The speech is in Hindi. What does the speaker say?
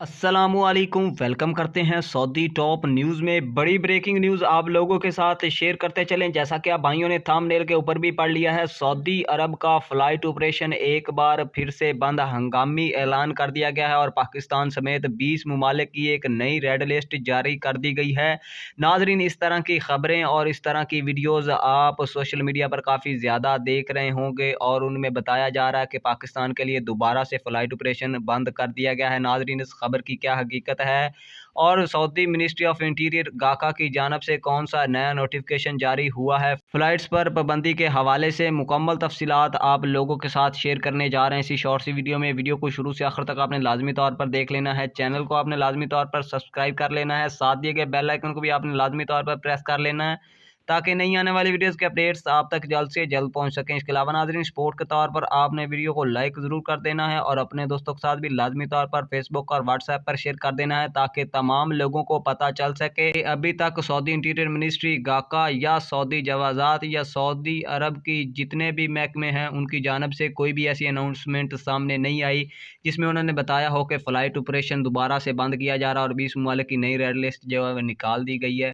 अस्सलामुअलैकुम, वेलकम करते हैं सऊदी टॉप न्यूज़ में। बड़ी ब्रेकिंग न्यूज़ आप लोगों के साथ शेयर करते चलें। जैसा कि आप भाइयों ने थंबनेल के ऊपर भी पढ़ लिया है, सऊदी अरब का फ़्लाइट ऑपरेशन एक बार फिर से बंद। हंगामी ऐलान कर दिया गया है और पाकिस्तान समेत 20 ममालिक की एक नई रेड लिस्ट जारी कर दी गई है। नाज़रीन, इस तरह की ख़बरें और इस तरह की वीडियोज़ आप सोशल मीडिया पर काफ़ी ज़्यादा देख रहे होंगे और उनमें बताया जा रहा है कि पाकिस्तान के लिए दोबारा से फ़्लाइट ऑपरेशन बंद कर दिया गया है। नाज़रीन, इस खबर की क्या हकीकत है और सऊदी मिनिस्ट्री ऑफ इंटीरियर गाका की जानब से कौन सा नया नोटिफिकेशन जारी हुआ है फ्लाइट्स पर पाबंदी के हवाले से, मुकम्मल तफसीलात आप लोगों के साथ शेयर करने जा रहे हैं इसी शॉर्ट सी वीडियो में। वीडियो को शुरू से आखिर तक आपने लाजमी तौर पर देख लेना है। चैनल को आपने लाजमी तौर पर सब्सक्राइब कर लेना है। साथ दिए गए बेल आइकन को भी आपने लाजमी तौर पर प्रेस कर लेना है ताकि नई आने वाली वीडियोस के अपडेट्स आप तक जल्द से जल्द पहुंच सकें। इसके अलावा नाज़रीन, सपोर्ट के तौर पर आपने वीडियो को लाइक ज़रूर कर देना है और अपने दोस्तों के साथ भी लाजमी तौर पर फेसबुक और व्हाट्सएप पर शेयर कर देना है ताकि तमाम लोगों को पता चल सके कि अभी तक सऊदी इंटीरियर मिनिस्ट्री गाका या सऊदी जवाज़ात या सऊदी अरब की जितने भी महकमे हैं उनकी जानब से कोई भी ऐसी अनाउंसमेंट सामने नहीं आई जिसमें उन्होंने बताया हो कि फ़्लाइट ऑपरेशन दोबारा से बंद किया जा रहा है और 20 ममालिक की नई रेड लिस्ट जो है निकाल दी गई है।